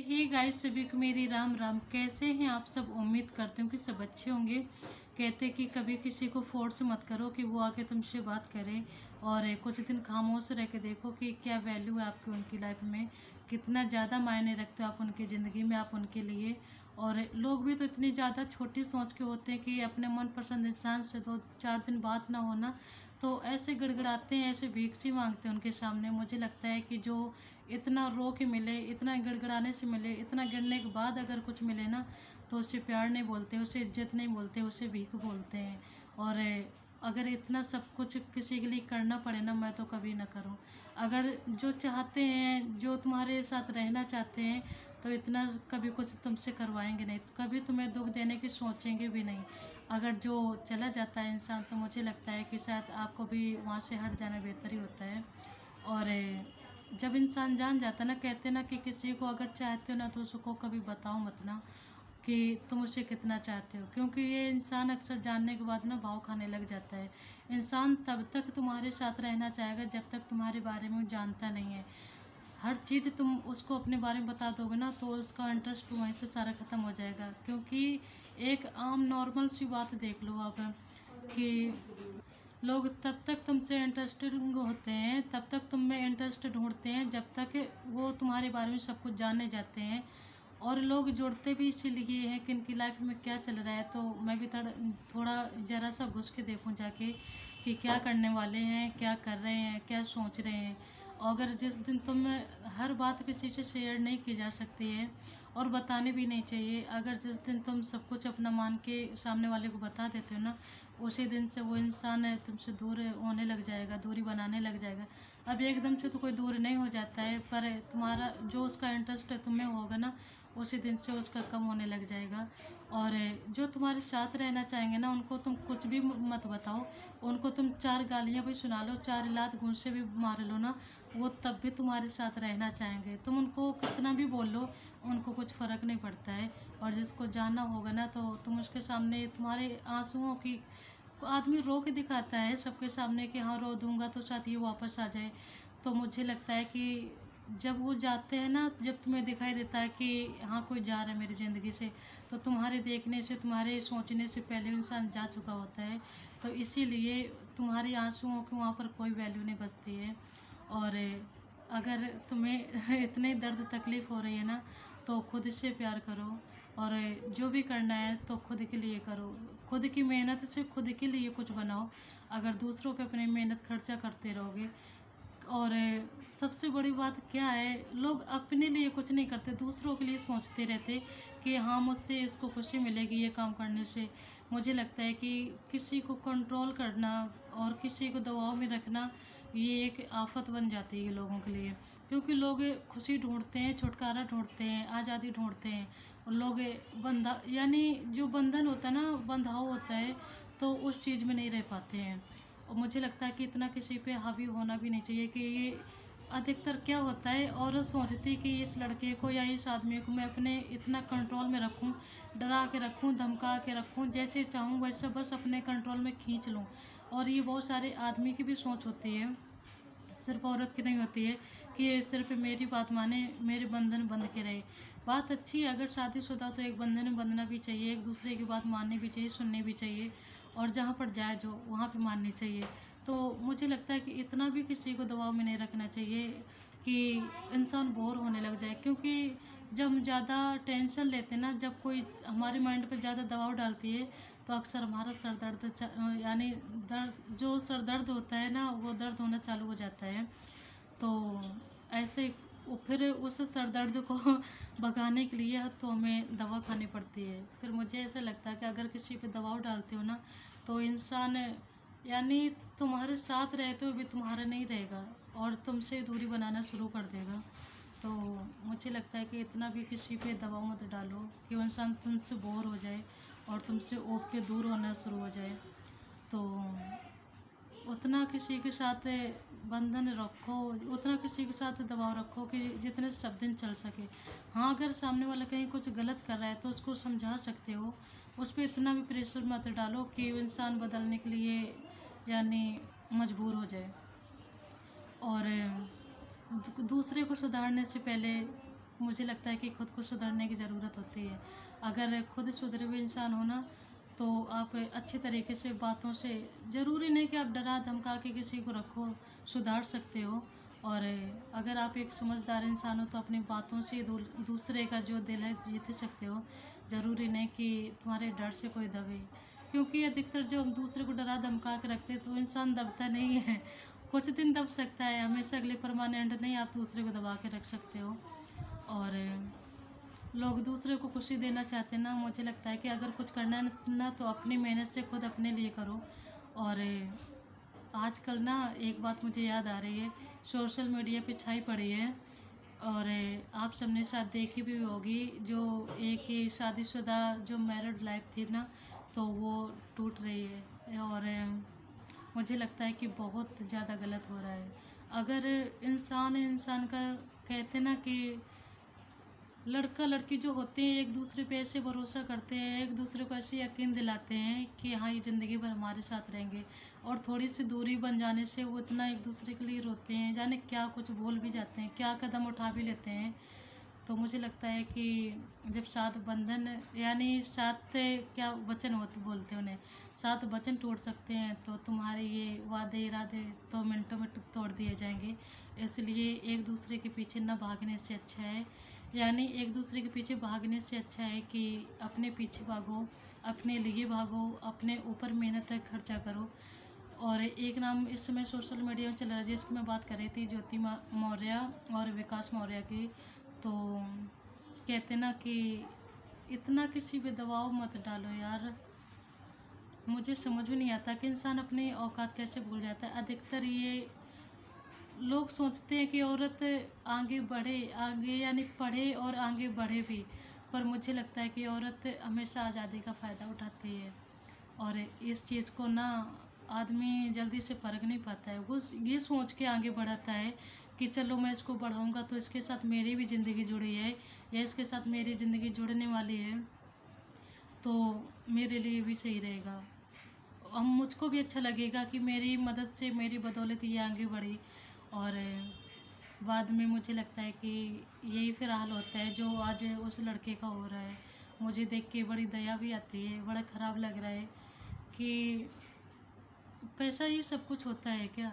Hey guys, सभी को मेरी राम राम। कैसे हैं आप सब? उम्मीद करती हूँ कि सब अच्छे होंगे। कहते कि कभी किसी को फोर्स मत करो कि वो आके तुमसे बात करे, और कुछ दिन खामोश रह के देखो कि क्या वैल्यू है आपकी उनकी लाइफ में, कितना ज़्यादा मायने रखते हो आप उनकी ज़िंदगी में, आप उनके लिए। और लोग भी तो इतनी ज़्यादा छोटी सोच के होते हैं कि अपने मनपसंद इंसान से 2-4 दिन बात ना होना तो ऐसे गिड़गिड़ाते हैं, ऐसे भीख सी मांगते हैं उनके सामने। मुझे लगता है कि जो इतना रो के मिले, इतना गिड़गिड़ाने से मिले, इतना गिरने के बाद अगर कुछ मिले ना, तो उससे प्यार नहीं बोलते, उससे इज्जत नहीं बोलते, उससे भीख बोलते हैं। और अगर इतना सब कुछ किसी के लिए करना पड़े ना, मैं तो कभी ना करूं। अगर जो चाहते हैं, जो तुम्हारे साथ रहना चाहते हैं, तो इतना कभी कुछ तुमसे करवाएंगे नहीं, तो कभी तुम्हें दुख देने की सोचेंगे भी नहीं। अगर जो चला जाता है इंसान, तो मुझे लगता है कि शायद आपको भी वहाँ से हट जाना बेहतर ही होता है। और जब इंसान जान जाता है ना, कहते ना कि किसी को अगर चाहते हो ना, तो उसको कभी बताओ मत ना कि तुम उसे कितना चाहते हो, क्योंकि ये इंसान अक्सर जानने के बाद ना भाव खाने लग जाता है। इंसान तब तक तुम्हारे साथ रहना चाहेगा जब तक तुम्हारे बारे में वो जानता नहीं है। हर चीज़ तुम उसको अपने बारे में बता दोगे ना, तो उसका इंटरेस्ट वहीं से सारा ख़त्म हो जाएगा। क्योंकि एक आम नॉर्मल सी बात देख लो आप, कि लोग तब तक तुमसे इंटरेस्टेड होते हैं, तब तक तुम में इंटरेस्ट ढूंढते हैं, जब तक वो तुम्हारे बारे में सब कुछ जानने जाते हैं। और लोग जुड़ते भी इसीलिए हैं कि इनकी लाइफ में क्या चल रहा है। तो मैं भी थोड़ा ज़रा सा घुस के देखूं जाके कि क्या करने वाले हैं, क्या कर रहे हैं, क्या सोच रहे हैं। और अगर जिस दिन तुम हर बात किसी से शेयर नहीं की जा सकती है, और बताने भी नहीं चाहिए, अगर जिस दिन तुम सब कुछ अपना मान के सामने वाले को बता देते हो ना, उसी दिन से वो इंसान तुमसे दूर होने लग जाएगा, दूरी बनाने लग जाएगा। अब एकदम से तो कोई दूर नहीं हो जाता है, पर तुम्हारा जो उसका इंटरेस्ट तुम्हें होगा ना, उसी दिन से उसका कम होने लग जाएगा। और जो तुम्हारे साथ रहना चाहेंगे ना, उनको तुम कुछ भी मत बताओ। उनको तुम 4 गालियाँ भी सुना लो, 4 लात घूंसे भी मार लो ना, वो तब भी तुम्हारे साथ रहना चाहेंगे। तुम उनको कितना भी बोल लो, उनको कुछ फ़र्क नहीं पड़ता है। और जिसको जानना होगा ना, तो तुम उसके सामने तुम्हारे आंसुओं की, आदमी रो के दिखाता है सबके सामने कि हाँ रो दूंगा तो शायद ये वापस आ जाए। तो मुझे लगता है कि जब वो जाते हैं ना, जब तुम्हें दिखाई देता है कि हाँ कोई जा रहा है मेरी ज़िंदगी से, तो तुम्हारे देखने से, तुम्हारे सोचने से पहले इंसान जा चुका होता है। तो इसीलिए तुम्हारी आंसुओं की वहाँ पर कोई वैल्यू नहीं बचती है। और अगर तुम्हें इतने दर्द तकलीफ़ हो रही है ना, तो खुद से प्यार करो। और जो भी करना है तो खुद के लिए करो, खुद की मेहनत से खुद के लिए कुछ बनाओ। अगर दूसरों पे अपनी मेहनत खर्चा करते रहोगे, और सबसे बड़ी बात क्या है, लोग अपने लिए कुछ नहीं करते, दूसरों के लिए सोचते रहते कि हाँ मुझसे इसको खुशी मिलेगी ये काम करने से। मुझे लगता है कि किसी को कंट्रोल करना और किसी को दबाव में रखना, ये एक आफत बन जाती है लोगों के लिए। क्योंकि लोग खुशी ढूंढते हैं, छुटकारा ढूंढते हैं, आज़ादी ढूंढते हैं। और लोग बंधा, यानी जो बंधन होता है ना, बंधाव होता है, तो उस चीज़ में नहीं रह पाते हैं। और मुझे लगता है कि इतना किसी पे हावी होना भी नहीं चाहिए। कि ये अधिकतर क्या होता है, औरत सोचती कि इस लड़के को या इस आदमी को मैं अपने इतना कंट्रोल में रखूं, डरा के रखूं, धमका के रखूं, जैसे चाहूं वैसे बस अपने कंट्रोल में खींच लूं। और ये बहुत सारे आदमी की भी सोच होती है, सिर्फ औरत की नहीं होती है, कि ये सिर्फ मेरी बात माने, मेरे बंधन बंध के रहे। बात अच्छी है, अगर शादीशुदा तो एक बंधन में बंधना भी चाहिए, एक दूसरे की बात माननी भी चाहिए, सुननी भी चाहिए। और जहाँ पर जायज़ हो वहाँ पे माननी चाहिए। तो मुझे लगता है कि इतना भी किसी को दबाव में नहीं रखना चाहिए कि इंसान बोर होने लग जाए। क्योंकि जब हम ज़्यादा टेंशन लेते हैं ना, जब कोई हमारे माइंड पे ज़्यादा दबाव डालती है, तो अक्सर हमारा सर दर्द यानी दर्द, जो सर दर्द होता है ना, वो दर्द होना चालू हो जाता है। तो ऐसे फिर उस सर दर्द को भगाने के लिए तो हमें दवा खानी पड़ती है। फिर मुझे ऐसा लगता है कि अगर किसी पे दबाव डालते हो ना, तो इंसान, यानी तुम्हारे साथ रहते हुए भी तुम्हारा नहीं रहेगा, और तुमसे दूरी बनाना शुरू कर देगा। तो मुझे लगता है कि इतना भी किसी पे दबाव मत डालो कि वो इंसान तुमसे बोर हो जाए और तुमसे ऊब के दूर होना शुरू हो जाए। तो उतना किसी के साथ बंधन रखो, उतना किसी के साथ दबाव रखो कि जितने सब दिन चल सके। हाँ, अगर सामने वाला कहीं कुछ गलत कर रहा है तो उसको समझा सकते हो, उस पर इतना भी प्रेशर मत डालो कि वो इंसान बदलने के लिए, यानी मजबूर हो जाए। और दूसरे को सुधारने से पहले मुझे लगता है कि खुद को सुधरने की ज़रूरत होती है। अगर खुद सुधरे हुए इंसान हो ना, तो आप अच्छे तरीके से बातों से, ज़रूरी नहीं कि आप डरा धमका के किसी को रखो, सुधार सकते हो। और अगर आप एक समझदार इंसान हो तो अपनी बातों से दूसरे का जो दिल है जीत सकते हो। ज़रूरी नहीं कि तुम्हारे डर से कोई दबे, क्योंकि अधिकतर जो हम दूसरे को डरा धमका के रखते हैं तो इंसान दबता नहीं है। कुछ दिन दब सकता है, हमेशा अगले परमानेंट नहीं आप दूसरे को दबा के रख सकते हो। और लोग दूसरे को खुशी देना चाहते हैं ना, मुझे लगता है कि अगर कुछ करना है ना तो अपनी मेहनत से खुद अपने लिए करो। और आजकल ना एक बात मुझे याद आ रही है, सोशल मीडिया पे छाई पड़ी है, और आप सबने शायद देखी भी होगी, जो एक ये शादीशुदा जो मैरिड लाइफ थी ना, तो वो टूट रही है। और मुझे लगता है कि बहुत ज़्यादा गलत हो रहा है। अगर इंसान इंसान का, कहते ना कि लड़का लड़की जो होते हैं एक दूसरे पे ऐसे भरोसा करते हैं, एक दूसरे को ऐसे यकीन दिलाते हैं कि हाँ ये ज़िंदगी भर हमारे साथ रहेंगे, और थोड़ी सी दूरी बन जाने से वो इतना एक दूसरे के लिए रोते हैं, जाने क्या कुछ बोल भी जाते हैं, क्या कदम उठा भी लेते हैं। तो मुझे लगता है कि जब सात बंधन, यानी सात क्या वचन होते बोलते हैं उन्हें, सात वचन तोड़ सकते हैं, तो तुम्हारे ये वादे इरादे तो मिनटों में तोड़ दिए जाएंगे। इसलिए एक दूसरे के पीछे न भागने से अच्छा है, यानी एक दूसरे के पीछे भागने से अच्छा है कि अपने पीछे भागो, अपने लिए भागो, अपने ऊपर मेहनत खर्चा करो। और एक नाम इस समय सोशल मीडिया में चल रहा है जिसकी मैं बात कर रही थी, ज्योति मौर्य और विकास मौर्य की। तो कहते ना कि इतना किसी पे दबाव मत डालो यार। मुझे समझ में नहीं आता कि इंसान अपनी औकात कैसे भूल जाता है। अधिकतर ये लोग सोचते हैं कि औरत आगे बढ़े, आगे यानी पढ़े और आगे बढ़े भी, पर मुझे लगता है कि औरत हमेशा आज़ादी का फ़ायदा उठाती है। और इस चीज़ को ना आदमी जल्दी से परख नहीं पाता है। वो ये सोच के आगे बढ़ाता है कि चलो मैं इसको बढ़ाऊंगा तो इसके साथ मेरी भी ज़िंदगी जुड़ी है, या इसके साथ मेरी ज़िंदगी जुड़ने वाली है, तो मेरे लिए भी सही रहेगा। हम मुझको भी अच्छा लगेगा कि मेरी मदद से, मेरी बदौलत ये आगे बढ़ी। और बाद में मुझे लगता है कि यही फिर हाल होता है जो आज उस लड़के का हो रहा है। मुझे देख के बड़ी दया भी आती है, बड़ा ख़राब लग रहा है कि पैसा ही सब कुछ होता है क्या?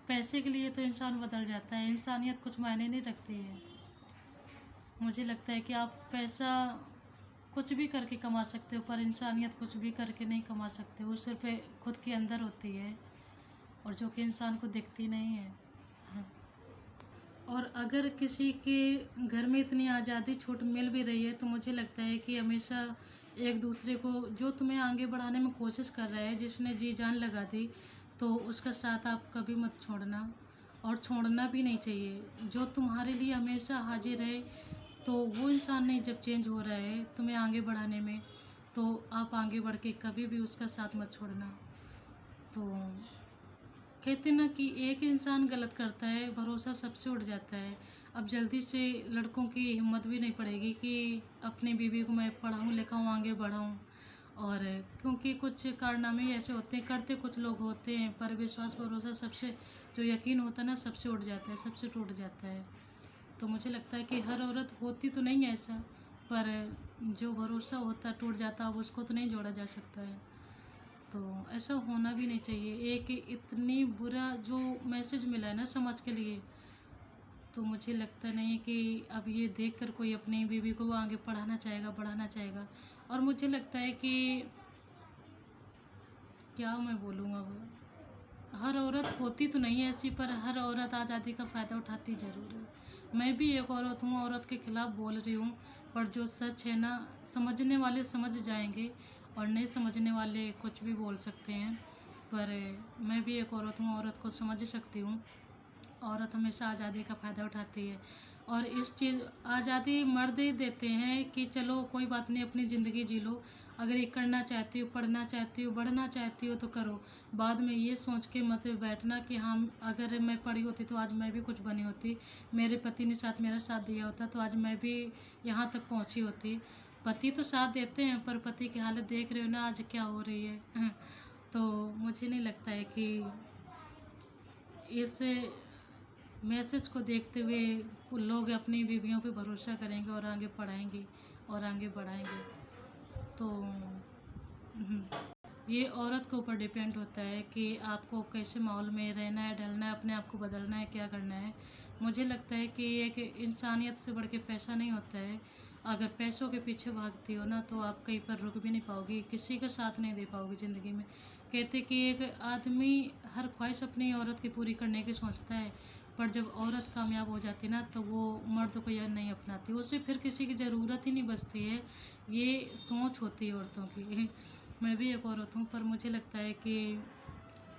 पैसे के लिए तो इंसान बदल जाता है, इंसानियत कुछ मायने नहीं रखती है। मुझे लगता है कि आप पैसा कुछ भी करके कमा सकते हो, पर इंसानियत कुछ भी करके नहीं कमा सकते। वो सिर्फ खुद के अंदर होती है, और जो कि इंसान को दिखती नहीं है। हाँ। और अगर किसी के घर में इतनी आज़ादी छूट मिल भी रही है तो मुझे लगता है कि हमेशा एक दूसरे को, जो तुम्हें आगे बढ़ाने में कोशिश कर रहा है, जिसने जी जान लगा दी, तो उसका साथ आप कभी मत छोड़ना, और छोड़ना भी नहीं चाहिए। जो तुम्हारे लिए हमेशा हाजिर है, तो वो इंसान नहीं जब चेंज हो रहा है तुम्हें आगे बढ़ाने में, तो आप आगे बढ़ के कभी भी उसका साथ मत छोड़ना। तो कहते ना कि एक इंसान गलत करता है, भरोसा सबसे उठ जाता है। अब जल्दी से लड़कों की हिम्मत भी नहीं पड़ेगी कि अपनी बीवी को मैं पढ़ाऊँ लिखाऊँ आगे बढ़ाऊँ। और क्योंकि कुछ कारनामे ऐसे होते हैं, करते कुछ लोग होते हैं, पर विश्वास भरोसा सबसे, जो यकीन होता है ना, सबसे उठ जाता है, सबसे टूट जाता है। तो मुझे लगता है कि हर औरत होती तो नहीं है ऐसा, पर जो भरोसा होता है टूट जाता, अब उसको तो नहीं जोड़ा जा सकता है। तो ऐसा होना भी नहीं चाहिए। एक इतनी बुरा जो मैसेज मिला है ना समाज के लिए, तो मुझे लगता नहीं है कि अब ये देखकर कोई अपनी बीवी को आगे पढ़ाना चाहेगा, बढ़ाना चाहेगा। और मुझे लगता है कि क्या मैं बोलूँ अब, हर औरत होती तो नहीं है ऐसी, पर हर औरत आज़ादी का फ़ायदा उठाती ज़रूर है। मैं भी एक औरत हूँ, औरत के खिलाफ़ बोल रही हूँ, पर जो सच है ना, समझने वाले समझ जाएंगे, और नहीं समझने वाले कुछ भी बोल सकते हैं। पर मैं भी एक औरत हूँ, औरत को समझ सकती हूँ। औरत हमेशा आज़ादी का फ़ायदा उठाती है, और इस चीज़ आज़ादी मर्द ही देते हैं कि चलो कोई बात नहीं, अपनी ज़िंदगी जी लो, अगर ये करना चाहती हो, पढ़ना चाहती हो, बढ़ना चाहती हो तो करो। बाद में ये सोच के मत बैठना कि हाँ, अगर मैं पढ़ी होती तो आज मैं भी कुछ बनी होती, मेरे पति ने साथ मेरा साथ दिया होता तो आज मैं भी यहाँ तक पहुँची होती। पति तो साथ देते हैं, पर पति की हालत देख रहे हो ना आज क्या हो रही है। तो मुझे नहीं लगता है कि इस मैसेज को देखते हुए लोग अपनी बीवियों पे भरोसा करेंगे और आगे पढ़ाएंगे और आगे बढ़ाएंगे। तो ये औरत के ऊपर डिपेंड होता है कि आपको कैसे माहौल में रहना है, ढलना है, अपने आप को बदलना है, क्या करना है। मुझे लगता है कि एक इंसानियत से बढ़ के पैसा नहीं होता है। अगर पैसों के पीछे भागती हो ना तो आप कहीं पर रुक भी नहीं पाओगी, किसी का साथ नहीं दे पाओगी ज़िंदगी में। कहते कि एक आदमी हर ख्वाहिश अपनी औरत की पूरी करने की सोचता है, पर जब औरत कामयाब हो जाती ना तो वो मर्द को यह नहीं अपनाती, उसे फिर किसी की ज़रूरत ही नहीं बचती है। ये सोच होती है औरतों की। मैं भी एक औरत हूँ, पर मुझे लगता है कि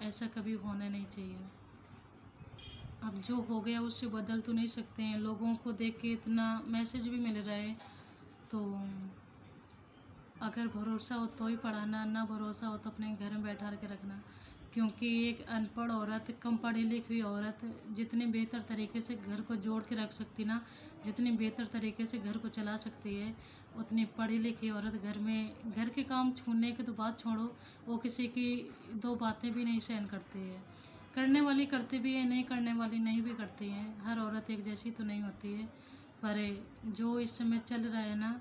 ऐसा कभी होना नहीं चाहिए। अब जो हो गया उससे बदल तो नहीं सकते हैं। लोगों को देख के इतना मैसेज भी मिल रहा है, तो अगर भरोसा हो तो ही पढ़ाना, ना भरोसा हो तो अपने घर में बैठा के रखना। क्योंकि एक अनपढ़ औरत, कम पढ़ी लिखी औरत जितने बेहतर तरीके से घर को जोड़ के रख सकती ना, जितनी बेहतर तरीके से घर को चला सकती है, उतनी पढ़ी लिखी औरत घर में घर के काम छूने की तो बात छोड़ो, वो किसी की दो बातें भी नहीं सहन करती है। करने वाली करती भी है, नहीं करने वाली नहीं भी करती हैं। हर औरत एक जैसी तो नहीं होती है। पर जो इस समय चल रहा है ना,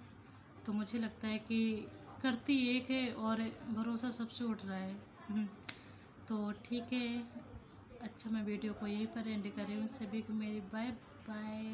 तो मुझे लगता है कि करती एक है और भरोसा सबसे उठ रहा है। तो ठीक है। अच्छा, मैं वीडियो को यहीं पर एंड कर रही हूँ। सभी को मेरी बाय बाय।